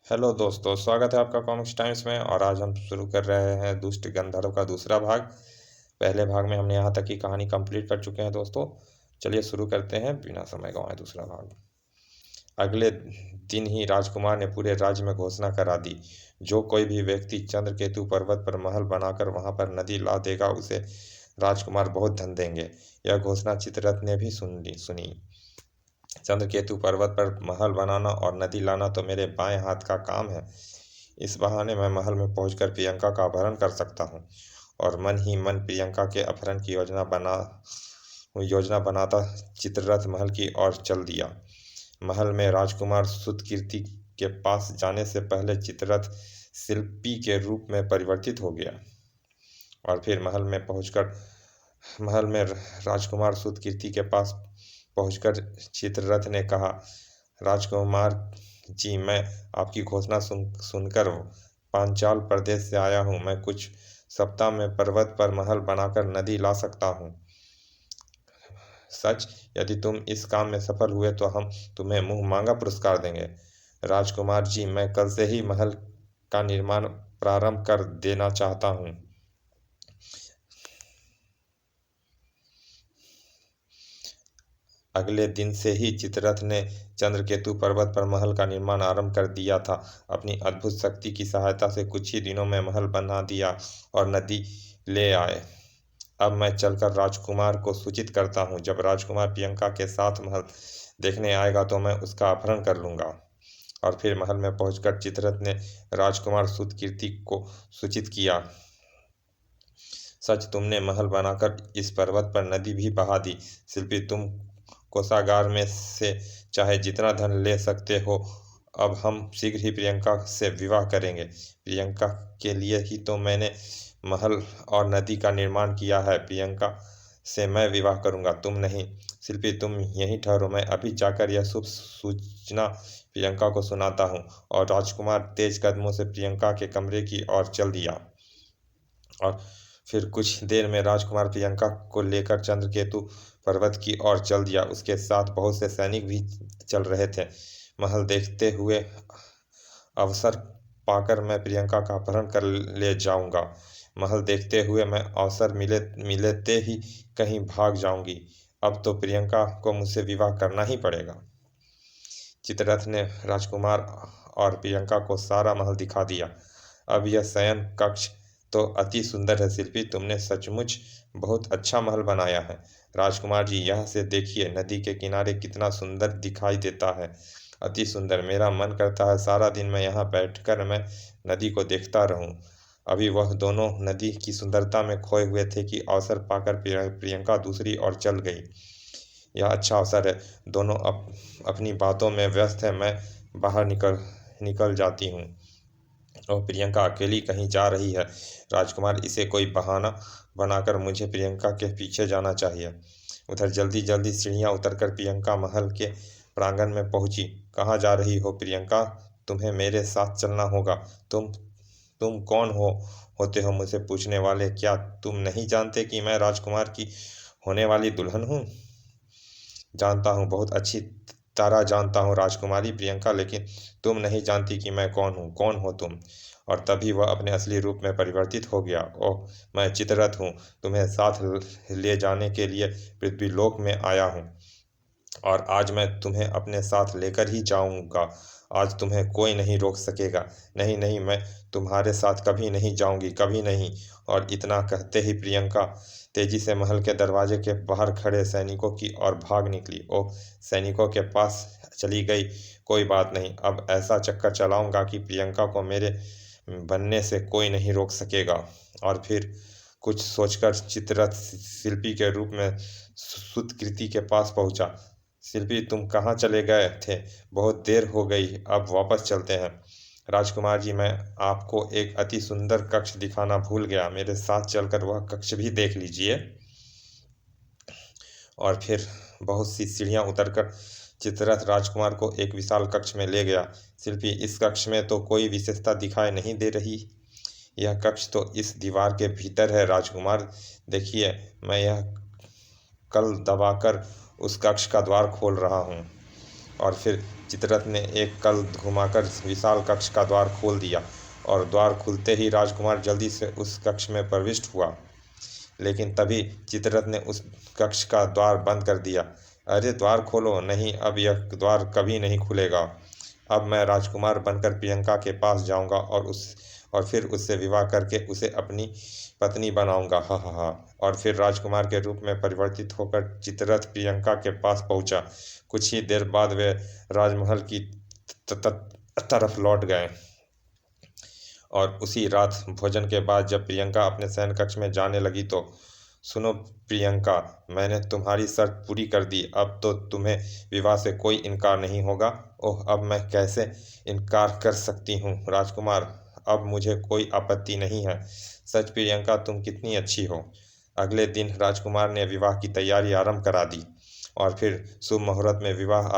Hello दोस्तों, स्वागत है आपका कॉमिक्स टाइम्स में। और आज हम शुरू कर रहे हैं दुष्ट गंधर्व का दूसरा भाग। पहले भाग में हमने यहाँ तक की कहानी कंप्लीट कर चुके हैं दोस्तों। चलिए शुरू करते हैं बिना समय गंवाए दूसरा भाग। अगले दिन ही राजकुमार ने पूरे राज्य में घोषणा करा दी, जो कोई भी व्यक्ति चंद्रकेतु पर्वत पर महल बनाकर वहां पर नदी ला देगा उसे राजकुमार बहुत धन देंगे। यह घोषणा चित्ररथ ने भी सुनी। चंद्रकेतु पर्वत पर महल बनाना और नदी लाना तो मेरे बाएं हाथ का काम है। इस बहाने मैं महल में पहुंचकर प्रियंका का अपहरण कर सकता हूं। और मन ही मन प्रियंका के अपहरण की योजना बनाता चित्ररथ महल की ओर चल दिया। महल में राजकुमार सुतकीर्ति के पास जाने से पहले चित्ररथ शिल्पी के रूप में परिवर्तित हो गया। और फिर महल में राजकुमार सुतकीर्ति के पास पहुंचकर चित्ररथ ने कहा, राजकुमार जी, मैं आपकी घोषणा सुनकर पांचाल प्रदेश से आया हूँ। मैं कुछ सप्ताह में पर्वत पर महल बनाकर नदी ला सकता हूँ। सच, यदि तुम इस काम में सफल हुए तो हम तुम्हें मुंह मांगा पुरस्कार देंगे। राजकुमार जी, मैं कल से ही महल का निर्माण प्रारंभ कर देना चाहता हूँ। अगले दिन से ही चित्ररथ ने चंद्रकेतु पर्वत पर महल का निर्माण आरंभ कर दिया था। अपनी अद्भुत शक्ति की सहायता से कुछ ही दिनों में महल बना दिया और नदी ले आए। अब मैं चलकर राजकुमार को सूचित करता हूँ। जब राजकुमार प्रियंका के साथ महल देखने आएगा तो मैं उसका अपहरण कर लूँगा। और फिर महल में पहुंचकर चित्ररथ ने राजकुमार सुतकीर्ति को सूचित किया, सच, तुमने महल बनाकर इस पर्वत पर नदी भी बहा दी। शिल्पी, तुम कोषागार में से चाहे जितना धन ले सकते हो। अब हम शीघ्र ही प्रियंका से विवाह करेंगे। प्रियंका के लिए ही तो मैंने महल और नदी का निर्माण किया है। प्रियंका से मैं विवाह करूंगा, तुम नहीं। शिल्पी, तुम यहीं ठहरो, मैं अभी जाकर यह शुभ सूचना प्रियंका को सुनाता हूँ। और राजकुमार तेज कदमों से प्रियंका के कमरे की ओर चल दिया। और फिर कुछ देर में राजकुमार प्रियंका को लेकर चंद्रकेतु पर्वत की ओर चल दिया। उसके साथ बहुत से सैनिक भी चल रहे थे। महल देखते हुए अवसर पाकर मैं प्रियंका का अपहरण कर ले जाऊंगा। महल देखते हुए मैं अवसर मिलते ही कहीं भाग जाऊंगी। अब तो प्रियंका को मुझसे विवाह करना ही पड़ेगा। चित्ररथ ने राजकुमार और प्रियंका को सारा महल दिखा दिया। अब यह शयन कक्ष तो अति सुंदर है। शिल्पी, तुमने सचमुच बहुत अच्छा महल बनाया है। राजकुमार जी, यहाँ से देखिए, नदी के किनारे कितना सुंदर दिखाई देता है। अति सुंदर। मेरा मन करता है सारा दिन मैं यहाँ बैठकर मैं नदी को देखता रहूं। अभी वह दोनों नदी की सुंदरता में खोए हुए थे कि अवसर पाकर प्रियंका दूसरी ओर चल गई। यह अच्छा अवसर है। दोनों अपनी बातों में व्यस्त है। मैं बाहर निकल जाती हूँ और प्रियंका अकेली कहीं जा रही है। राजकुमार, इसे कोई बहाना बनाकर मुझे प्रियंका के पीछे जाना चाहिए। उधर जल्दी जल्दी सीढ़ियां उतरकर प्रियंका महल के प्रांगण में पहुंची। कहाँ जा रही हो प्रियंका? तुम्हें मेरे साथ चलना होगा। तुम कौन होते हो मुझसे पूछने वाले? क्या तुम नहीं जानते कि मैं राजकुमार की होने वाली दुल्हन हूँ? जानता हूँ, बहुत अच्छी तरह जानता हूँ राजकुमारी प्रियंका, लेकिन तुम नहीं जानती कि मैं कौन हूँ। कौन हो तुम? और तभी वह अपने असली रूप में परिवर्तित हो गया। ओह, मैं चित्ररथ हूँ, तुम्हें साथ ले जाने के लिए पृथ्वीलोक में आया हूँ। और आज मैं तुम्हें अपने साथ लेकर ही जाऊंगा। आज तुम्हें कोई नहीं रोक सकेगा। नहीं नहीं, मैं तुम्हारे साथ कभी नहीं जाऊंगी, कभी नहीं। और इतना कहते ही प्रियंका तेजी से महल के दरवाजे के बाहर खड़े सैनिकों की ओर भाग निकली। ओ, सैनिकों के पास चली गई। कोई बात नहीं, अब ऐसा चक्कर चलाऊंगा कि प्रियंका को मेरे बनने से कोई नहीं रोक सकेगा। और फिर कुछ सोचकर चित्ररथ शिल्पी के रूप में सुतकृति के पास पहुंचा। शिल्पी, तुम कहाँ चले गए थे? बहुत देर हो गई, अब वापस चलते हैं। राजकुमार जी, मैं आपको एक अति सुंदर कक्ष दिखाना भूल गया। मेरे साथ चलकर वह कक्ष भी देख लीजिए। और फिर बहुत सी सीढ़ियां उतरकर चित्ररथ राजकुमार को एक विशाल कक्ष में ले गया। शिल्पी, इस कक्ष में तो कोई विशेषता दिखाई नहीं दे रही। यह कक्ष तो इस दीवार के भीतर है राजकुमार। देखिए, मैं यह कल दबाकर उस कक्ष का द्वार खोल रहा हूँ। और फिर चित्ररथ ने एक कल घुमाकर विशाल कक्ष का द्वार खोल दिया और द्वार खुलते ही राजकुमार जल्दी से उस कक्ष में प्रविष्ट हुआ। लेकिन तभी चित्ररथ ने उस कक्ष का द्वार बंद कर दिया। अरे द्वार खोलो! नहीं, अब यह द्वार कभी नहीं खुलेगा। अब मैं राजकुमार बनकर प्रियंका के पास जाऊंगा और फिर उससे विवाह करके उसे अपनी पत्नी बनाऊंगा। हा हा हा। और फिर राजकुमार के रूप में परिवर्तित होकर चित्ररथ प्रियंका के पास पहुंचा। कुछ ही देर बाद वे राजमहल की तरफ लौट गए। और उसी रात भोजन के बाद जब प्रियंका अपने शयन कक्ष में जाने लगी तो, सुनो प्रियंका, मैंने तुम्हारी शर्त पूरी कर दी। अब तो तुम्हें विवाह से कोई इनकार नहीं होगा। ओह, अब मैं कैसे इनकार कर सकती हूँ राजकुमार? अब मुझे कोई आपत्ति नहीं है। सच प्रियंका, तुम कितनी अच्छी हो। अगले दिन राजकुमार ने विवाह की तैयारी आरंभ करा दी और फिर शुभ मुहूर्त में विवाह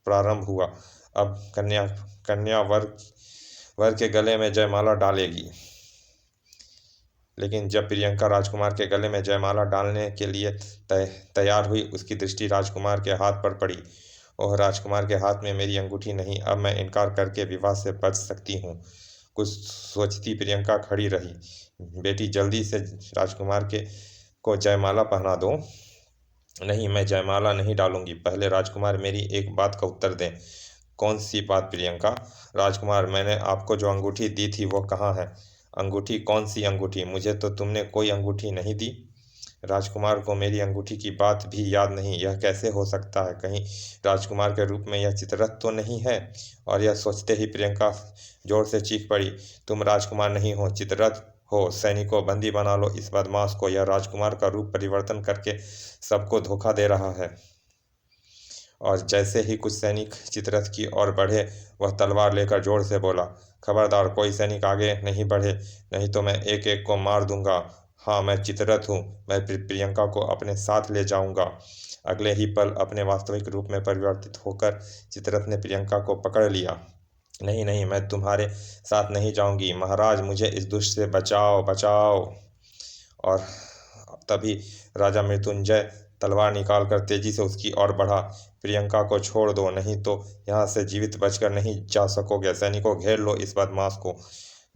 प्रारंभ हुआ। अब कन्या वर के गले में जयमाला डालेगी। लेकिन जब प्रियंका राजकुमार के गले में जयमाला डालने के लिए तैयार हुई, उसकी दृष्टि राजकुमार के हाथ पर पड़ी। ओह, राजकुमार के हाथ में मेरी अंगूठी नहीं। अब मैं इनकार करके विवाह से बच सकती हूँ। कुछ सोचती प्रियंका खड़ी रही। बेटी, जल्दी से राजकुमार को जयमाला पहना दो। नहीं, मैं जयमाला नहीं डालूंगी। पहले राजकुमार मेरी एक बात का उत्तर दें। कौन सी बात प्रियंका? राजकुमार, मैंने आपको जो अंगूठी दी थी वो कहाँ है? अंगूठी? कौन सी अंगूठी? मुझे तो तुमने कोई अंगूठी नहीं दी। राजकुमार को मेरी अंगूठी की बात भी याद नहीं। यह कैसे हो सकता है? कहीं राजकुमार के रूप में यह चित्ररथ तो नहीं है? और यह सोचते ही प्रियंका जोर से चीख पड़ी, तुम राजकुमार नहीं हो, चित्ररथ हो। सैनिकों, बंदी बना लो इस बदमाश को। यह राजकुमार का रूप परिवर्तन करके सबको धोखा दे रहा है। और जैसे ही कुछ सैनिक चित्ररथ की ओर बढ़े, वह तलवार लेकर जोर से बोला, खबरदार, कोई सैनिक आगे नहीं बढ़े, नहीं तो मैं एक एक को मार दूंगा। हाँ, मैं चित्ररथ हूँ। मैं प्रियंका को अपने साथ ले जाऊंगा। अगले ही पल अपने वास्तविक रूप में परिवर्तित होकर चित्ररथ ने प्रियंका को पकड़ लिया। नहीं नहीं, मैं तुम्हारे साथ नहीं जाऊंगी। महाराज, मुझे इस दुष्ट से बचाओ, बचाओ। और तभी राजा मृत्युंजय तलवार निकालकर तेजी से उसकी ओर बढ़ा। प्रियंका को छोड़ दो, नहीं तो यहाँ से जीवित बचकर नहीं जा सकोगे। सैनिकों, घेर लो इस बदमाश को।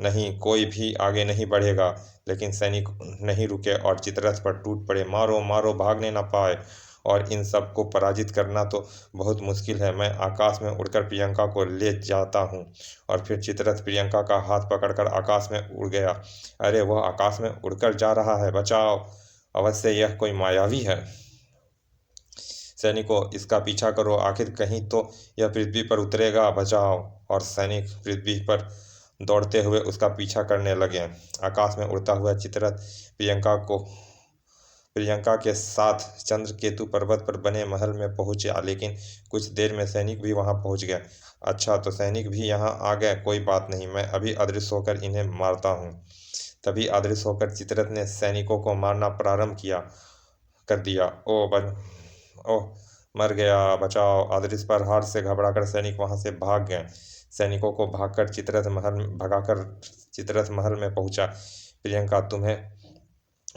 नहीं, कोई भी आगे नहीं बढ़ेगा। लेकिन सैनिक नहीं रुके और चित्ररथ पर टूट पड़े। मारो मारो, भागने न पाए। और इन सब को पराजित करना तो बहुत मुश्किल है। मैं आकाश में उड़कर प्रियंका को ले जाता हूँ। और फिर चित्ररथ प्रियंका का हाथ पकड़कर आकाश में उड़ गया। अरे, वह आकाश में उड़कर जा रहा है, बचाओ! अवश्य यह कोई मायावी है। सैनिकों, इसका पीछा करो, आखिर कहीं तो यह पृथ्वी पर उतरेगा, बचाओ! और सैनिक पृथ्वी पर दौड़ते हुए उसका पीछा करने लगे। आकाश में उड़ता हुआ चित्ररथ प्रियंका के साथ चंद्रकेतु पर्वत पर बने महल में पहुंचा। लेकिन कुछ देर में सैनिक भी वहां पहुंच गए। अच्छा, तो सैनिक भी यहाँ आ गए। कोई बात नहीं, मैं अभी अदृश्य होकर इन्हें मारता हूँ। तभी अदृश्य होकर चित्ररथ ने सैनिकों को मारना प्रारंभ कर दिया। ओह, मर गया, बचाओ! अदृश्य पर हार से घबराकर सैनिक वहां से भाग गए। सैनिकों को भगाकर चित्ररथ महल में पहुंचा। प्रियंका, तुम्हें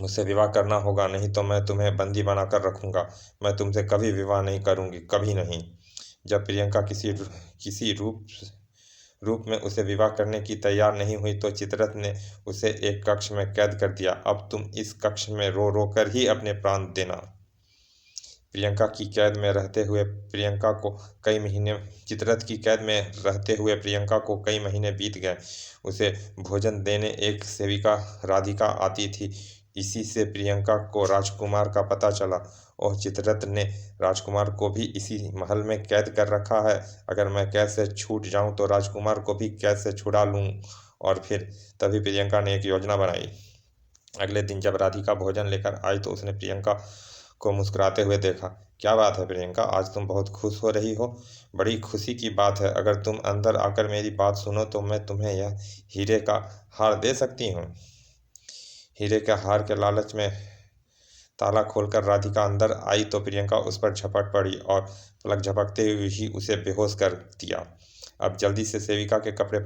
मुझसे विवाह करना होगा, नहीं तो मैं तुम्हें बंदी बनाकर रखूंगा। मैं तुमसे कभी विवाह नहीं करूंगी, कभी नहीं। जब प्रियंका किसी रूप में उसे विवाह करने की तैयार नहीं हुई तो चित्ररथ ने उसे एक कक्ष में कैद कर दिया। अब तुम इस कक्ष में रो रो कर ही अपने प्राण देना। प्रियंका की कैद में रहते हुए प्रियंका को कई महीने चित्ररथ की कैद में रहते हुए प्रियंका को कई महीने बीत गए। उसे भोजन देने एक सेविका राधिका आती थी। इसी से प्रियंका को राजकुमार का पता चला। ओह, चित्ररथ ने राजकुमार को भी इसी महल में कैद कर रखा है। अगर मैं कैद से छूट जाऊं तो राजकुमार को भी कैद से छुड़ा लूं। और फिर तभी प्रियंका ने एक योजना बनाई। अगले दिन जब राधिका भोजन लेकर आई तो उसने प्रियंका को मुस्कुराते हुए देखा। क्या बात है प्रियंका, आज तुम बहुत खुश हो रही हो। बड़ी खुशी की बात है। अगर तुम अंदर आकर मेरी बात सुनो तो मैं तुम्हें यह हीरे का हार दे सकती हूँ। हीरे के हार के लालच में ताला खोलकर राधिका अंदर आई तो प्रियंका उस पर झपट पड़ी और पलक झपकते हुए ही उसे बेहोश कर दिया। अब जल्दी से सेविका के कपड़े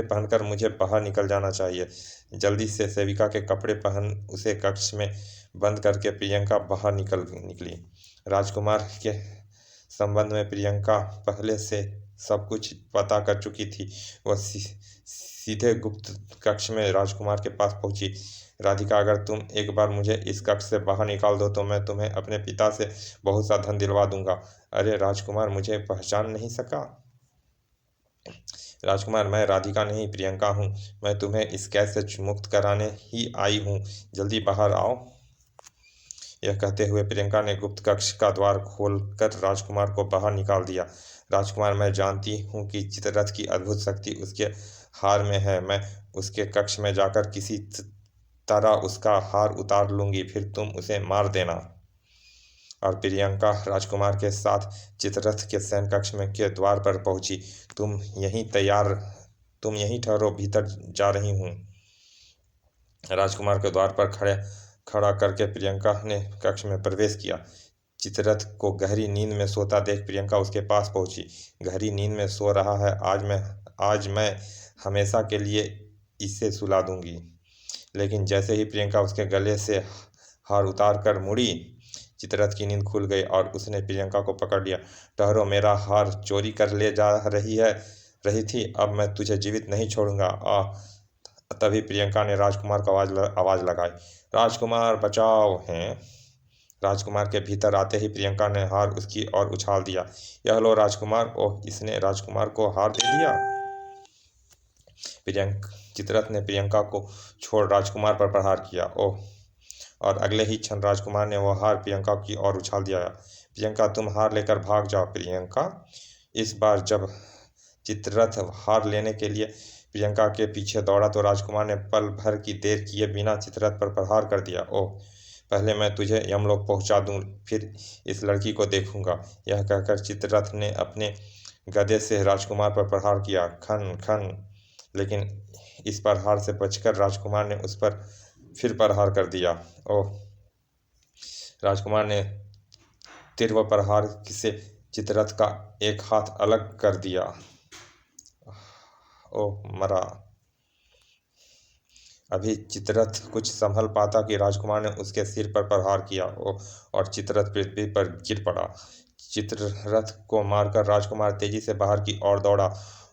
पहनकर मुझे बाहर निकल जाना चाहिए। जल्दी से सेविका के कपड़े पहन उसे कक्ष में बंद करके प्रियंका बाहर निकली। राजकुमार के संबंध में प्रियंका पहले से सब कुछ पता कर चुकी थी। वह सीधे गुप्त कक्ष में राजकुमार के पास पहुंची। राधिका, अगर तुम एक बार मुझे इस कक्ष से बाहर निकाल दो तो मैं तुम्हें अपने पिता से बहुत सा धन दिलवा दूंगा। अरे राजकुमार, मुझे पहचान नहीं सका? राजकुमार, मैं राधिका नहीं, प्रियंका हूँ। मैं तुम्हें इस कैद से मुक्त कराने ही आई हूँ। जल्दी बाहर आओ। यह कहते हुए प्रियंका ने गुप्त कक्ष का द्वार खोलकर राजकुमार को बाहर निकाल दिया। राजकुमार, मैं जानती हूँ कि चित्ररथ की अद्भुत शक्ति उसके हार में है। मैं उसके कक्ष में जाकर किसी तरह उसका हार उतार लूंगी, फिर तुम उसे मार देना। और प्रियंका राजकुमार के साथ चित्ररथ के शयन कक्ष में के द्वार पर पहुंची। तुम यहीं ठहरो, भीतर जा रही हूँ। राजकुमार के द्वार पर खड़ा करके प्रियंका ने कक्ष में प्रवेश किया। चित्ररथ को गहरी नींद में सोता देख प्रियंका उसके पास पहुंची। गहरी नींद में सो रहा है, आज मैं हमेशा के लिए इसे सुला दूंगी। लेकिन जैसे ही प्रियंका उसके गले से हार उतार कर मुड़ी, चित्ररथ की नींद खुल गई और उसने प्रियंका को पकड़ लिया। ठहरो, मेरा हार चोरी कर ले जा रही थी, अब मैं तुझे जीवित नहीं छोड़ूंगा। तभी प्रियंका ने राजकुमार को आवाज लगाई, राजकुमार बचाओ हैं। राजकुमार के भीतर आते ही प्रियंका ने हार उसकी ओर उछाल दिया। यह लो राजकुमार। ओह, इसने राजकुमार को हार दे दिया। चित्ररथ ने प्रियंका को छोड़ राजकुमार पर प्रहार किया। ओह, और अगले ही क्षण राजकुमार ने वह हार प्रियंका की ओर उछाल दिया। प्रियंका, तुम हार लेकर भाग जाओ। प्रियंका, इस बार जब चित्ररथ हार लेने के लिए प्रियंका के पीछे दौड़ा तो राजकुमार ने पल भर की देर किए बिना चित्ररथ पर प्रहार कर दिया। ओह, पहले मैं तुझे यमलोक पहुंचा दूं, फिर इस लड़की को देखूंगा। यह कहकर चित्ररथ ने अपने गदे से राजकुमार पर प्रहार किया। खन खन, लेकिन इस प्रहार से बचकर राजकुमार ने उस पर फिर प्रहार कर दिया। ओह, राजकुमार ने तीव्र प्रहार से चित्ररथ का एक हाथ अलग कर दिया। ओह, मरा। अभी चित्ररथ कुछ संभल पाता कि राजकुमार ने उसके सिर पर प्रहार किया। ओह, और चित्ररथ पृथ्वी पर गिर पड़ा। चित्ररथ को मारकर राजकुमार तेजी से बाहर की ओर दौड़ा।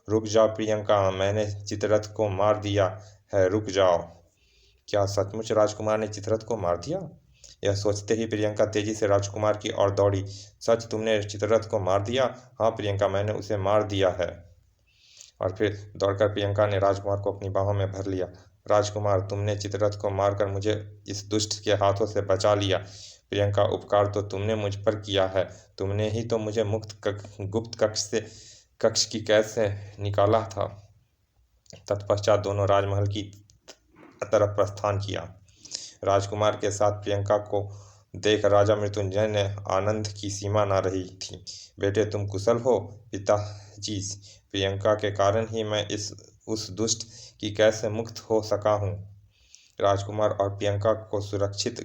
रुक जाओ प्रियंका, मैंने चित्ररथ को मार दिया है, रुक जाओ। क्या सचमुच राजकुमार ने चित्ररथ को मार दिया? यह सोचते ही प्रियंका तेजी से राजकुमार की ओर दौड़ी। सच, तुमने चित्ररथ को मार दिया? हाँ प्रियंका, मैंने उसे मार दिया है। और फिर दौड़कर प्रियंका ने राजकुमार को अपनी बाहों में भर लिया। राजकुमार, तुमने चित्ररथ को मारकर मुझे इस दुष्ट के हाथों से बचा लिया। प्रियंका, उपकार तो तुमने मुझ पर किया है। तुमने ही तो मुझे गुप्त कक्ष की कैद से निकाला था। तत्पश्चात दोनों राजमहल की तरफ प्रस्थान किया। राजकुमार के साथ प्रियंका को देख राजा मृत्युंजय ने आनंद की सीमा न रही थी। बेटे, तुम कुशल हो? पिताजी, प्रियंका के कारण ही मैं उस दुष्ट की कैद से मुक्त हो सका हूँ। राजकुमार और प्रियंका को सुरक्षित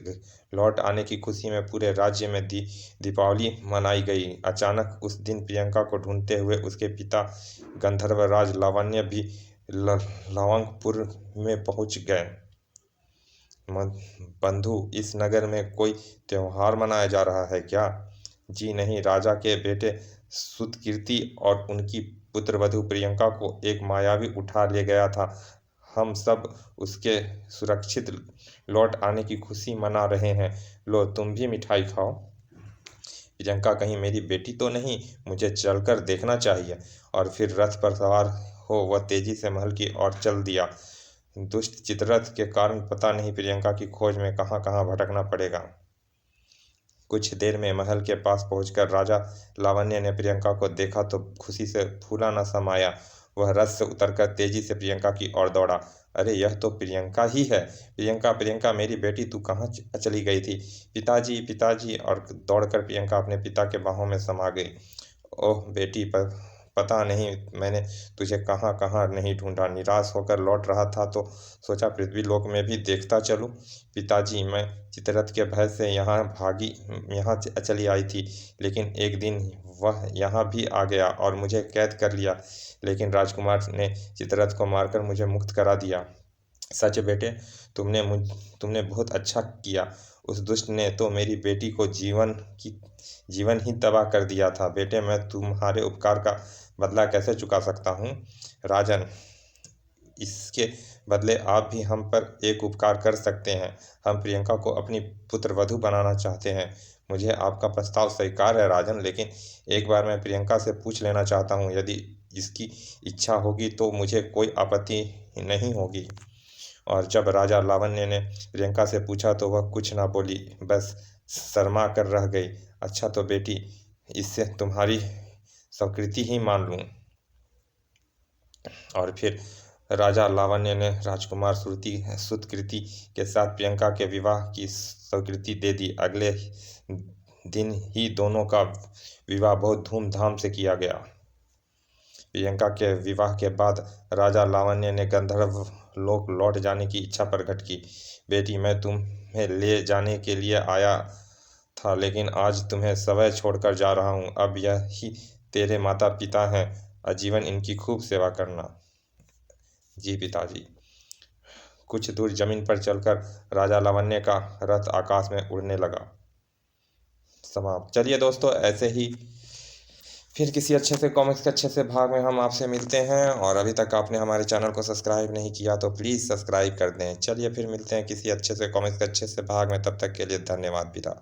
लौट आने की खुशी में पूरे राज्य में दीपावली मनाई गई। अचानक उस दिन प्रियंका को ढूंढते हुए उसके पिता गंधर्वराज लावण्य भी लवंगपुर में पहुंच गए। बंधु, इस नगर में कोई त्योहार मनाया जा रहा है क्या? जी नहीं, राजा के बेटे सुतकीर्ति और उनकी पुत्रवधू प्रियंका को एक मायावी उठा ले गया था। हम सब उसके सुरक्षित लौट आने की खुशी मना रहे हैं। लो, तुम भी मिठाई खाओ। प्रियंका कहीं मेरी बेटी तो नहीं? मुझे चलकर देखना चाहिए। और फिर रथ पर सवार हो वह तेजी से महल की ओर चल दिया। दुष्ट चित्ररथ के कारण पता नहीं प्रियंका की खोज में कहाँ कहाँ भटकना पड़ेगा। कुछ देर में महल के पास पहुंचकर राजा लावण्य ने प्रियंका को देखा तो खुशी से फूला न समाया। वह रथ से उतरकर तेजी से प्रियंका की ओर दौड़ा। अरे, यह तो प्रियंका ही है। प्रियंका, प्रियंका मेरी बेटी, तू कहाँ चली गई थी? पिताजी, पिताजी, और दौड़कर प्रियंका अपने पिता के बाहों में समा गई। ओह बेटी, पता नहीं मैंने तुझे कहाँ कहाँ नहीं ढूंढा। निराश होकर लौट रहा था तो सोचा पृथ्वी लोक में भी देखता चलूं। पिताजी, मैं चित्ररथ के भय से यहाँ चली आई थी, लेकिन एक दिन वह यहाँ भी आ गया और मुझे कैद कर लिया। लेकिन राजकुमार ने चित्ररथ को मारकर मुझे मुक्त करा दिया। सच बेटे, तुमने बहुत अच्छा किया। उस दुष्ट ने तो मेरी बेटी को जीवन ही तबाह कर दिया था। बेटे, मैं तुम्हारे उपकार का बदला कैसे चुका सकता हूँ? राजन, इसके बदले आप भी हम पर एक उपकार कर सकते हैं। हम प्रियंका को अपनी पुत्रवधू बनाना चाहते हैं। मुझे आपका प्रस्ताव स्वीकार है राजन, लेकिन एक बार मैं प्रियंका से पूछ लेना चाहता हूँ। यदि इसकी इच्छा होगी तो मुझे कोई आपत्ति नहीं होगी। और जब राजा लावण्य ने प्रियंका से पूछा तो वह कुछ ना बोली, बस शर्मा कर रह गई। अच्छा तो बेटी, इससे तुम्हारी स्वीकृति ही मान लूँ। और फिर राजा लावण्य ने राजकुमार सुकृति के साथ प्रियंका के विवाह की स्वीकृति दे दी। अगले दिन ही दोनों का विवाह बहुत धूमधाम से किया गया। प्रियंका के विवाह के बाद राजा लावण्य ने गंधर्व लोक लौट जाने की इच्छा प्रकट की। बेटी, मैं तुम्हें ले जाने के लिए आया था, लेकिन आज तुम्हें स्वयं छोड़कर जा रहा हूँ। अब यही तेरे माता पिता हैं, आजीवन इनकी खूब सेवा करना। जी पिताजी। कुछ दूर जमीन पर चलकर राजा लावण्य का रथ आकाश में उड़ने लगा। समाप्त। चलिए दोस्तों, ऐसे ही फिर किसी अच्छे से कॉमिक्स के अच्छे से भाग में हम आपसे मिलते हैं। और अभी तक आपने हमारे चैनल को सब्सक्राइब नहीं किया तो प्लीज़ सब्सक्राइब कर दें। चलिए फिर मिलते हैं किसी अच्छे से कॉमिक्स के अच्छे से भाग में। तब तक के लिए धन्यवाद पिता।